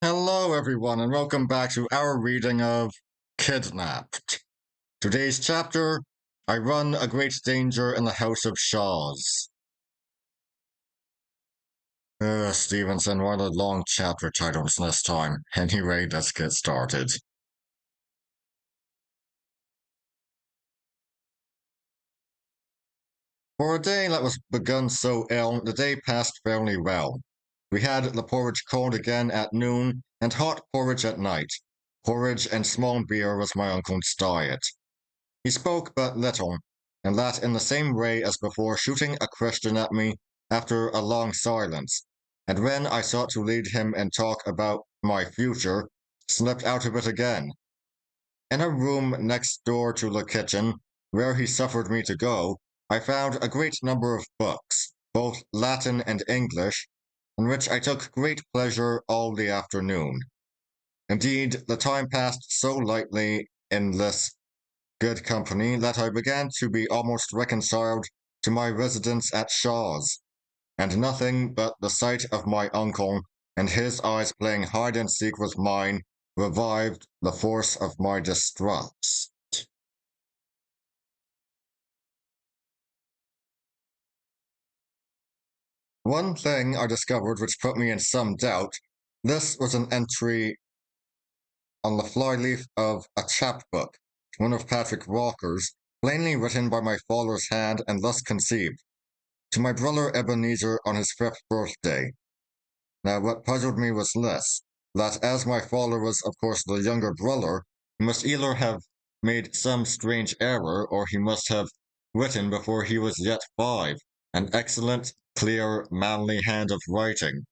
Hello, everyone, and welcome back to our reading of Kidnapped. Today's chapter, I Run a Great Danger in the House of Shaws. Stevenson, what a long chapter titles this time. Anyway, let's get started. For a day that was begun so ill, the day passed fairly well. We had the porridge cold again at noon, and hot porridge at night. Porridge and small beer was my uncle's diet. He spoke but little, and that in the same way as before, shooting a question at me after a long silence, and when I sought to lead him in talk about my future, slipped out of it again. In a room next door to the kitchen, where he suffered me to go, I found a great number of books, both Latin and English, in which I took great pleasure all the afternoon. Indeed, the time passed so lightly in this good company that I began to be almost reconciled to my residence at Shaw's, and nothing but the sight of my uncle and his eyes playing hide and seek with mine revived the force of my distrust. One thing I discovered which put me in some doubt. This was an entry on the flyleaf of a chapbook, one of Patrick Walker's, plainly written by my father's hand and thus conceived. To my brother Ebenezer on his 5th birthday. Now, what puzzled me was this, that as my father was, of course, the younger brother, he must either have made some strange error, or he must have written before he was yet 5, an excellent, clear, manly hand of writing.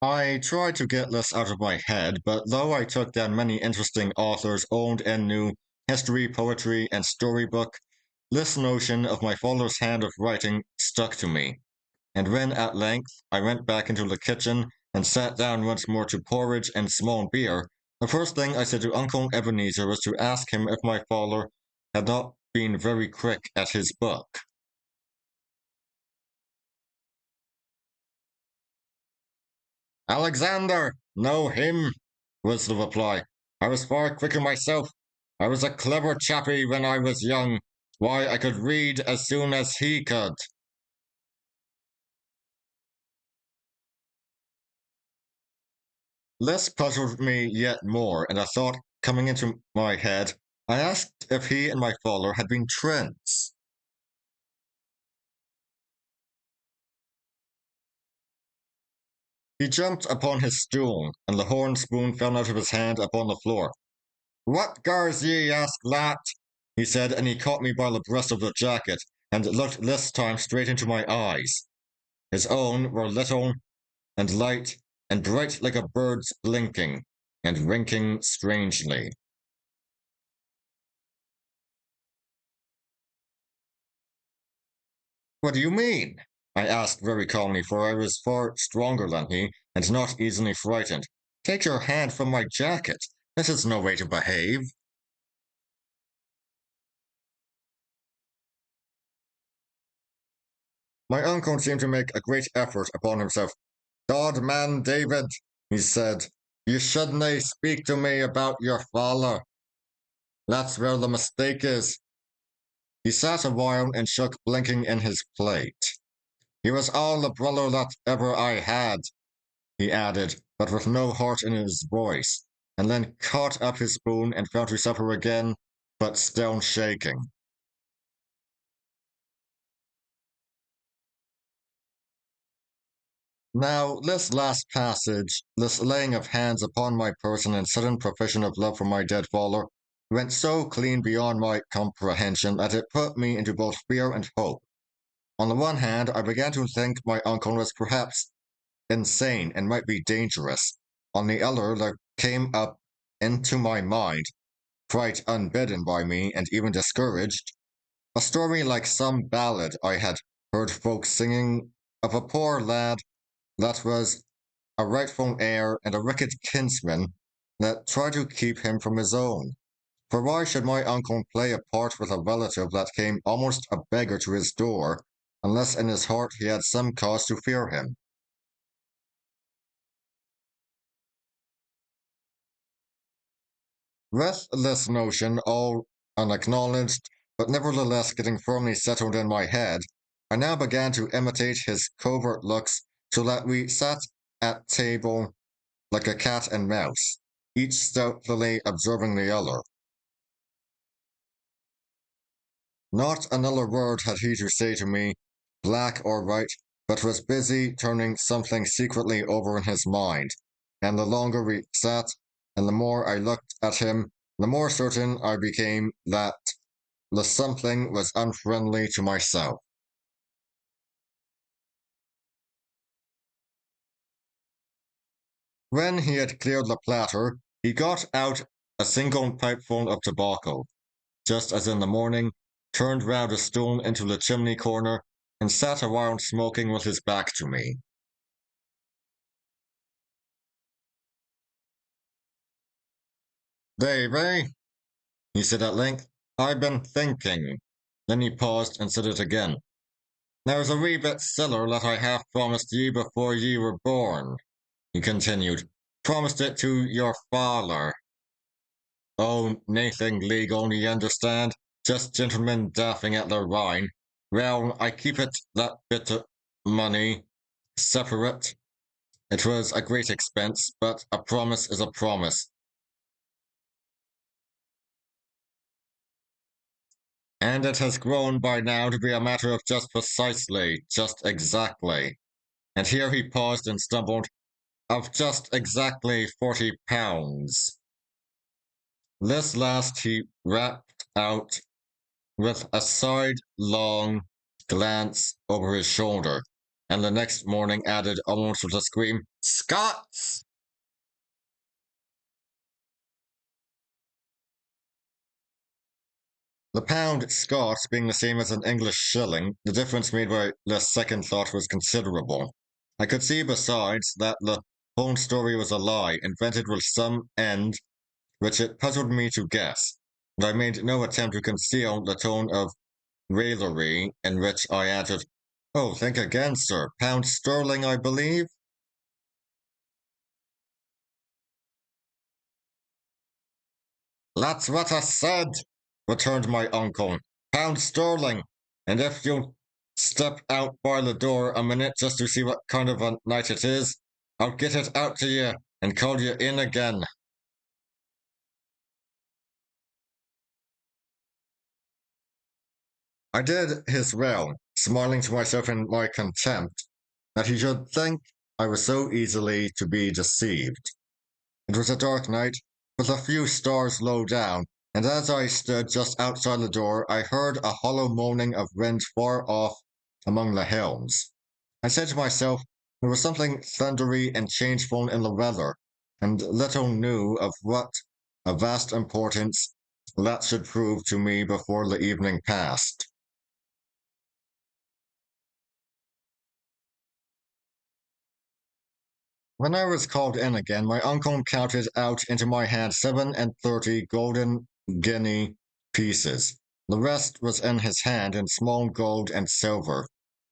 I tried to get this out of my head, but though I took down many interesting authors, old and new, history, poetry, and storybook, this notion of my father's hand of writing stuck to me, and when at length I went back into the kitchen and sat down once more to porridge and small beer, the first thing I said to Uncle Ebenezer was to ask him if my father had not been very quick at his book. Alexander, know him, was the reply. I was far quicker myself. I was a clever chappie when I was young. Why, I could read as soon as he could. This puzzled me yet more, and a thought coming into my head, I asked if he and my father had been twins. He jumped upon his stool, and the horn spoon fell out of his hand upon the floor. What gars ye ask that? He said, and he caught me by the breast of the jacket, and looked this time straight into my eyes. His own were little, and light, and bright like a bird's blinking, and winking strangely. What do you mean? I asked very calmly, for I was far stronger than he, and not easily frightened. Take your hand from my jacket. This is no way to behave. My uncle seemed to make a great effort upon himself. God, man, David, he said, you shouldn't speak to me about your father. That's where the mistake is. He sat a while and shook blinking in his plate. He was all the brother that ever I had, he added, but with no heart in his voice, and then caught up his spoon and fell to supper again, but still shaking. Now, this last passage, this laying of hands upon my person and sudden profession of love for my dead father, went so clean beyond my comprehension that it put me into both fear and hope. On the one hand, I began to think my uncle was perhaps insane and might be dangerous. On the other, there came up into my mind, quite unbidden by me and even discouraged, a story like some ballad I had heard folks singing of a poor lad that was a rightful heir and a wicked kinsman that tried to keep him from his own. For why should my uncle play a part with a relative that came almost a beggar to his door, unless in his heart he had some cause to fear him. With this notion all unacknowledged, but nevertheless getting firmly settled in my head, I now began to imitate his covert looks so that we sat at table like a cat and mouse, each stealthily observing the other. Not another word had he to say to me, black or white, but was busy turning something secretly over in his mind. And the longer we sat, and the more I looked at him, the more certain I became that the something was unfriendly to myself. When he had cleared the platter, he got out a single pipeful of tobacco, just as in the morning, turned round a stool into the chimney corner, and sat around smoking with his back to me. Davy, he said at length, I've been thinking. Then he paused and said it again. There's a wee bit siller that I half promised ye before ye were born, he continued. Promised it to your father. Oh, naething legal, ye understand. Just gentlemen daffing at their wine. Well, I keep it that bit of money separate. It was a great expense, but a promise is a promise. And it has grown by now to be a matter of just precisely, just exactly. And here he paused and stumbled, of just exactly £40. This last he rapped out with a sidelong glance over his shoulder, and the next morning added almost with a scream, Scots! The pound Scots being the same as an English shilling, the difference made by this second thought was considerable. I could see besides that the whole story was a lie, invented with some end which it puzzled me to guess, but I made no attempt to conceal the tone of raillery in which I added, Oh, think again, sir. Pound sterling, I believe? That's what I said, returned my uncle. Pound sterling. And if you'll step out by the door a minute just to see what kind of a night it is, I'll get it out to you and call you in again. I did his well, smiling to myself in my contempt that he should think I was so easily to be deceived. It was a dark night, with a few stars low down, and as I stood just outside the door, I heard a hollow moaning of wind far off among the hills. I said to myself, there was something thundery and changeful in the weather, and little knew of what a vast importance that should prove to me before the evening passed. When I was called in again, my uncle counted out into my hand 37 golden guinea pieces. The rest was in his hand in small gold and silver,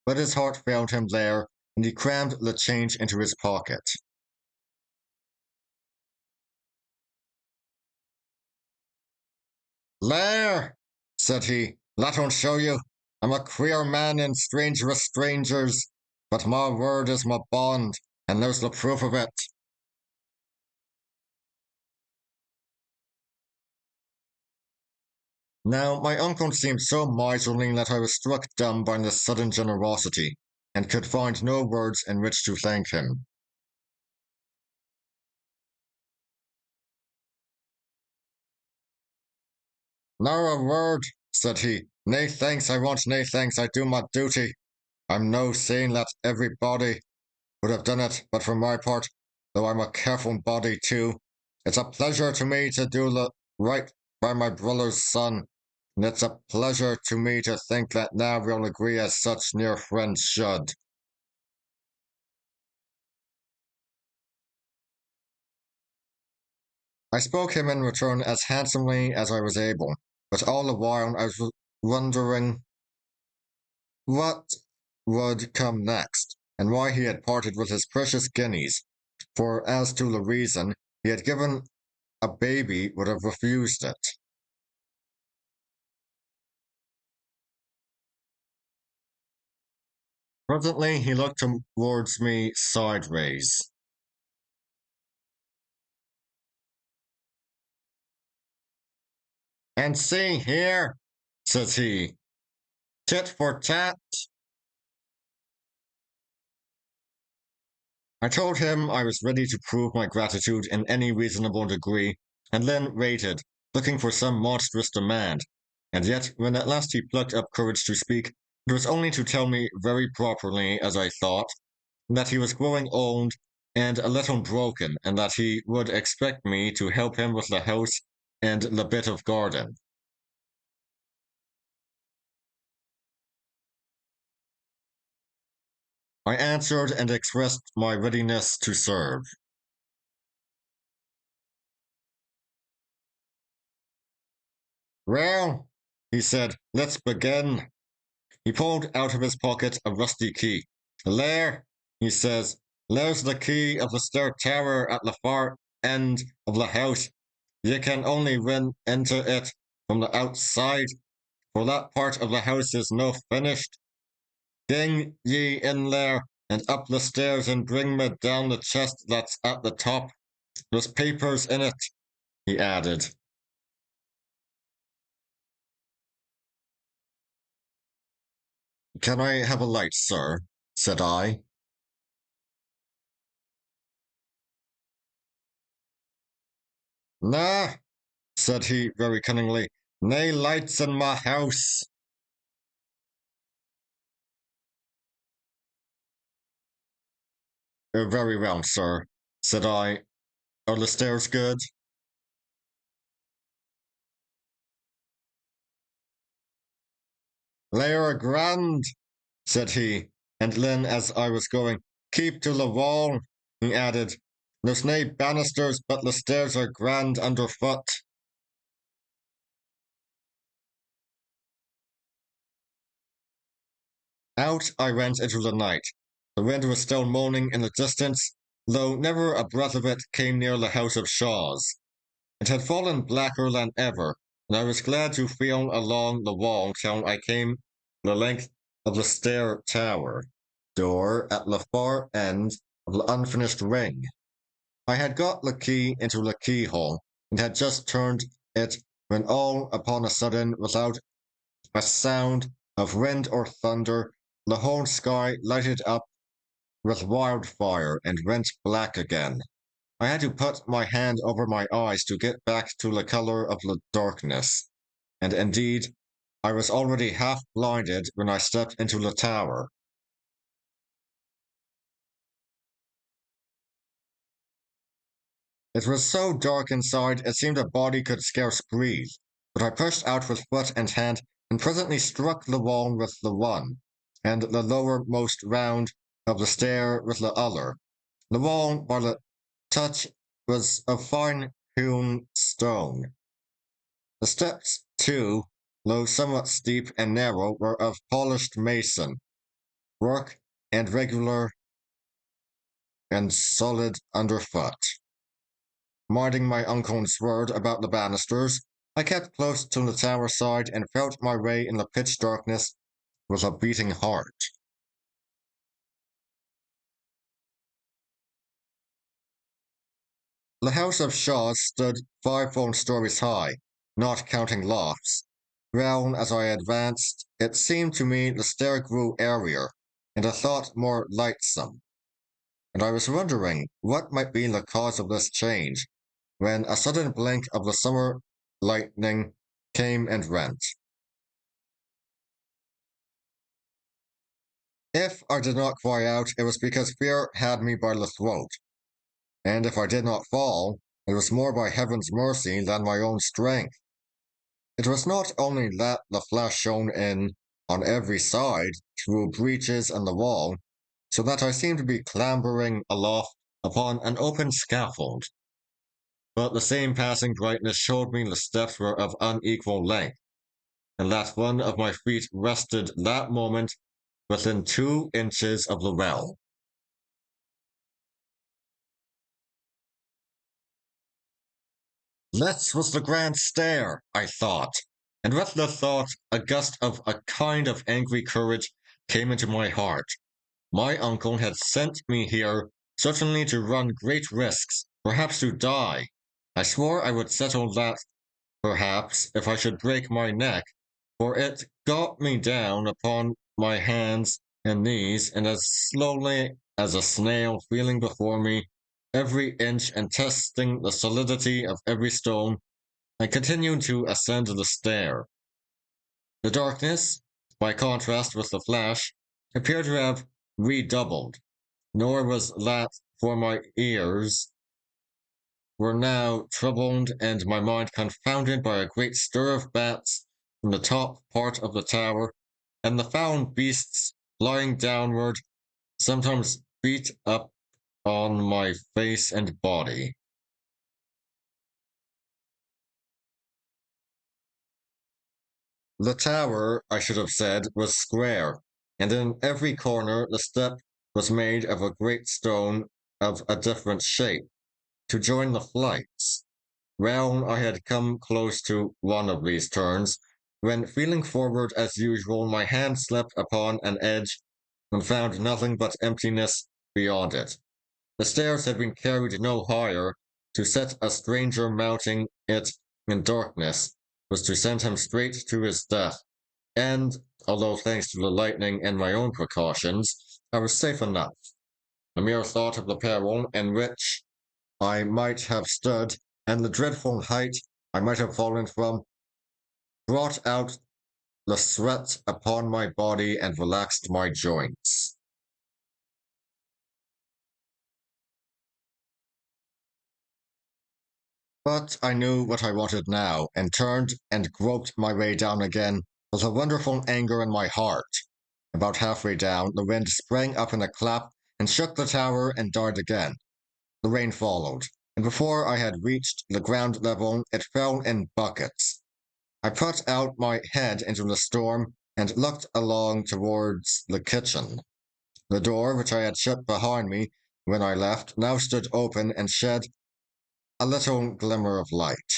but his heart failed him there, and he crammed the change into his pocket. There, said he, that'll show you. I'm a queer man and strange with strangers, but my word is my bond, and there's the proof of it. Now, my uncle seemed so miserly that I was struck dumb by this sudden generosity, and could find no words in which to thank him. Now a word, said he. Nay thanks, I want nay thanks, I do my duty. I'm no saying that everybody would have done it, but for my part, though I'm a careful body too, it's a pleasure to me to do the right by my brother's son, and it's a pleasure to me to think that now we'll agree as such near friends should. I spoke him in return as handsomely as I was able, but all the while I was wondering what would come next, and why he had parted with his precious guineas, for as to the reason, he had given a baby would have refused it. Presently he looked towards me sideways. And see here, says he, tit for tat. I told him I was ready to prove my gratitude in any reasonable degree, and then waited, looking for some monstrous demand. And yet, when at last he plucked up courage to speak, it was only to tell me very properly, as I thought, that he was growing old and a little broken, and that he would expect me to help him with the house and the bit of garden. I answered and expressed my readiness to serve. Well, he said, let's begin. He pulled out of his pocket a rusty key. There, he says, there's the key of the stair tower at the far end of the house. You can only win into it from the outside, for that part of the house is no finished. Ding ye in there and up the stairs and bring me down the chest that's at the top. There's papers in it, he added. Can I have a light, sir? Said I. Nah, said he very cunningly. Nae lights in my house. Very well, sir, said I. Are the stairs good? They are grand, said he, and then as I was going, keep to the wall, he added. There's nae banisters, but the stairs are grand underfoot. Out I went into the night. The wind was still moaning in the distance, though never a breath of it came near the house of Shaw's. It had fallen blacker than ever, and I was glad to feel along the wall till I came the length of the stair tower door at the far end of the unfinished ring. I had got the key into the keyhole, and had just turned it when all upon a sudden, without a sound of wind or thunder, the whole sky lighted up with wildfire and went black again. I had to put my hand over my eyes to get back to the color of the darkness, and indeed, I was already half blinded when I stepped into the tower. It was so dark inside it seemed a body could scarce breathe, but I pushed out with foot and hand, and presently struck the wall with the one, and the lowermost round of the stair with the other. The wall, by the touch, was of fine hewn stone. The steps, too, though somewhat steep and narrow, were of polished mason work and regular and solid underfoot. Minding my uncle's word about the banisters, I kept close to the tower side and felt my way in the pitch darkness with a beating heart. The house of Shaw's stood 5 full stories high, not counting lofts. Well, as I advanced, it seemed to me the stair grew airier, and I thought more lightsome, and I was wondering what might be the cause of this change, when a sudden blink of the summer lightning came and went. If I did not cry out, it was because fear had me by the throat, and if I did not fall, it was more by heaven's mercy than my own strength. It was not only that the flash shone in on every side through breaches in the wall, so that I seemed to be clambering aloft upon an open scaffold, but the same passing brightness showed me the steps were of unequal length, and that one of my feet rested that moment within 2 inches of the well. This was the grand stair, I thought, and with the thought, a gust of a kind of angry courage came into my heart. My uncle had sent me here, certainly to run great risks, perhaps to die. I swore I would settle that, perhaps, if I should break my neck, for it got me down upon my hands and knees, and as slowly as a snail, feeling before me every inch and testing the solidity of every stone, I continued to ascend the stair. The darkness, by contrast with the flash, appeared to have redoubled, nor was that, for my ears were now troubled and my mind confounded by a great stir of bats from the top part of the tower, and the foul beasts lying downward sometimes beat up on my face and body. The tower, I should have said, was square, and in every corner the step was made of a great stone of a different shape, to join the flights. Well, I had come close to one of these turns, when feeling forward as usual, my hand slipped upon an edge and found nothing but emptiness beyond it. The stairs had been carried no higher. To set a stranger mounting it in darkness was to send him straight to his death, and, although thanks to the lightning and my own precautions, I was safe enough. The mere thought of the peril in which I might have stood, and the dreadful height I might have fallen from, brought out the sweat upon my body and relaxed my joints. But I knew what I wanted now, and turned and groped my way down again with a wonderful anger in my heart. About halfway down, the wind sprang up in a clap and shook the tower and died again. The rain followed, and before I had reached the ground level, it fell in buckets. I put out my head into the storm and looked along towards the kitchen. The door, which I had shut behind me when I left, now stood open and shed a little glimmer of light,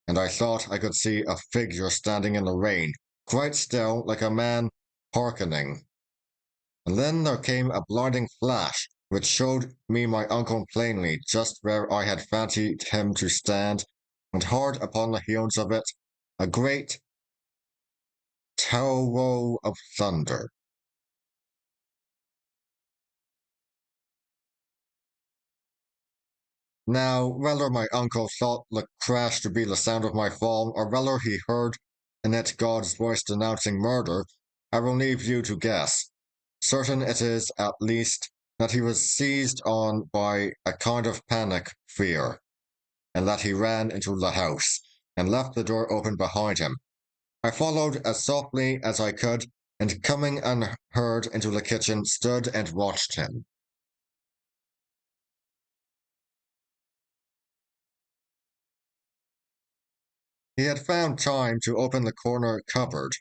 and I thought I could see a figure standing in the rain, quite still, like a man hearkening. And then there came a blinding flash, which showed me my uncle plainly, just where I had fancied him to stand, and hard upon the heels of it, a great tow of thunder. Now, whether my uncle thought the crash to be the sound of my fall, or whether he heard in it God's voice denouncing murder, I will leave you to guess. Certain it is, at least, that he was seized on by a kind of panic fear, and that he ran into the house, and left the door open behind him. I followed as softly as I could, and coming unheard into the kitchen, stood and watched him. He had found time to open the corner cupboard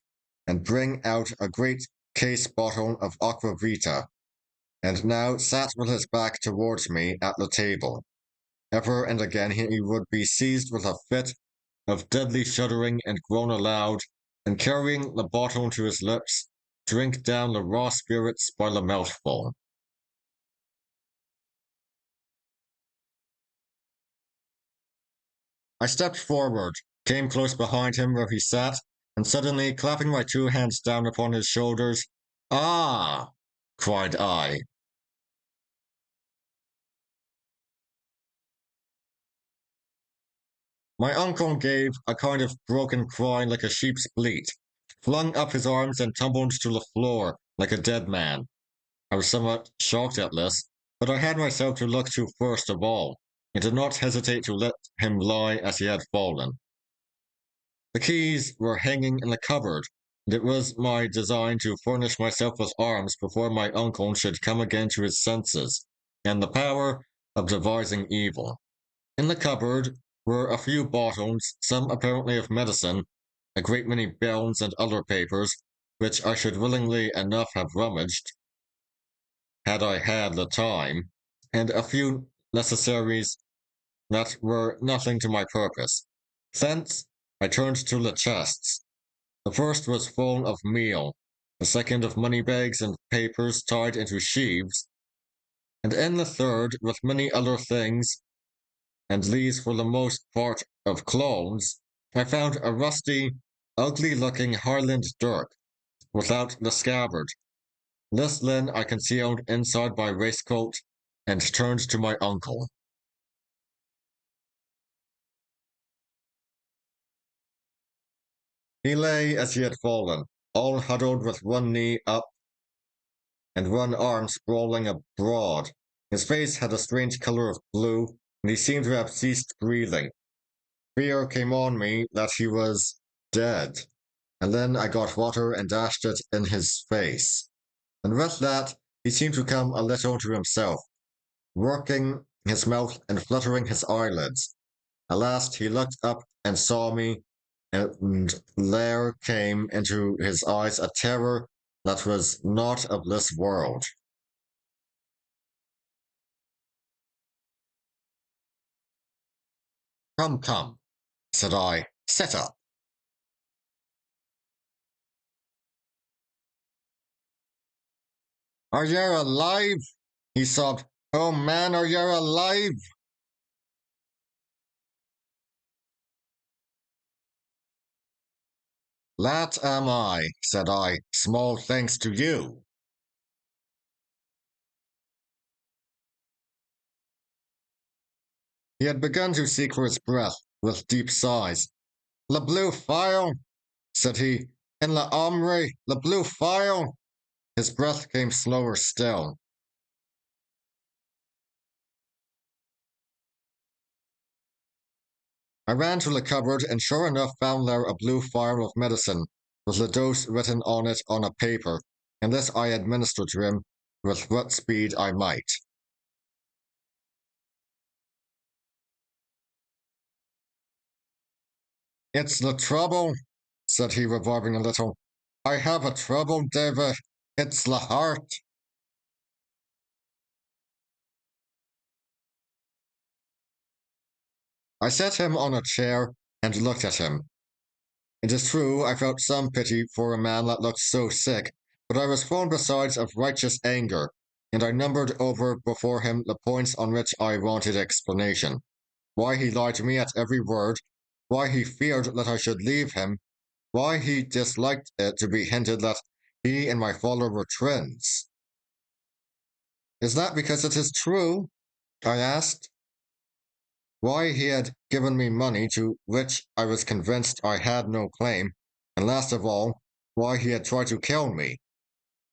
and bring out a great case bottle of aqua vita, and now sat with his back towards me at the table. Ever and again he would be seized with a fit of deadly shuddering and groan aloud, and carrying the bottle to his lips, drink down the raw spirits by the mouthful. I stepped forward, came close behind him where he sat, and suddenly clapping my 2 hands down upon his shoulders, "Ah!" cried I. My uncle gave a kind of broken cry like a sheep's bleat, flung up his arms and tumbled to the floor like a dead man. I was somewhat shocked at this, but I had myself to look to first of all, and did not hesitate to let him lie as he had fallen. The keys were hanging in the cupboard, and it was my design to furnish myself with arms before my uncle should come again to his senses, and the power of devising evil. In the cupboard were a few bottles, some apparently of medicine, a great many bills and other papers, which I should willingly enough have rummaged, had I had the time, and a few necessaries that were nothing to my purpose. Thence I turned to the chests. The first was full of meal, the second of money bags and papers tied into sheaves, and in the third with many other things, and these for the most part of clones, I found a rusty, ugly-looking Highland dirk, without the scabbard. This then I concealed inside my waistcoat, and turned to my uncle. He lay as he had fallen, all huddled with one knee up and one arm sprawling abroad. His face had a strange colour of blue, and he seemed to have ceased breathing. Fear came on me that he was dead, and then I got water and dashed it in his face. And with that, he seemed to come a little to himself, working his mouth and fluttering his eyelids. At last he looked up and saw me, and there came into his eyes a terror that was not of this world. Come, come, said I, sit up. Are you alive? He sobbed. Oh man, are you alive? That am I, said I, small thanks to you. He had begun to seek for his breath with deep sighs. Le blue file, said he. In la ombre, le blue file. His breath came slower still. I ran to the cupboard and sure enough found there a blue phial of medicine, with the dose written on it on a paper, and this I administered to him with what speed I might. It's the trouble, said he, reviving a little. I have a trouble, David. It's the heart. I set him on a chair and looked at him. It is true I felt some pity for a man that looked so sick, but I was full besides of righteous anger, and I numbered over before him the points on which I wanted explanation. Why he lied to me at every word, why he feared that I should leave him, why he disliked it to be hinted that he and my father were twins. Is that because it is true? I asked. Why he had given me money to which I was convinced I had no claim, and last of all, why he had tried to kill me.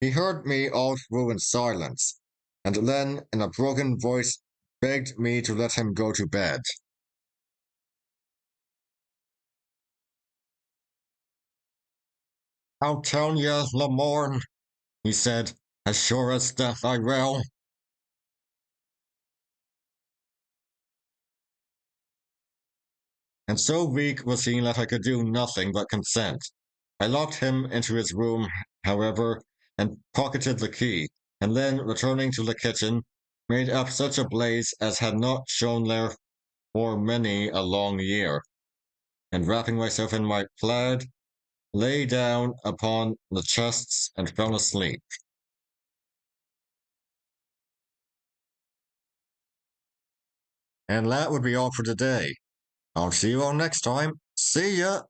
He heard me all through in silence, and then, in a broken voice, begged me to let him go to bed. I'll tell ye, Lamorne, he said, as sure as death I will. And so weak was he that I could do nothing but consent. I locked him into his room, however, and pocketed the key, and then, returning to the kitchen, made up such a blaze as had not shone there for many a long year, and wrapping myself in my plaid, lay down upon the chests and fell asleep. And that would be all for today. I'll see you all next time. See ya!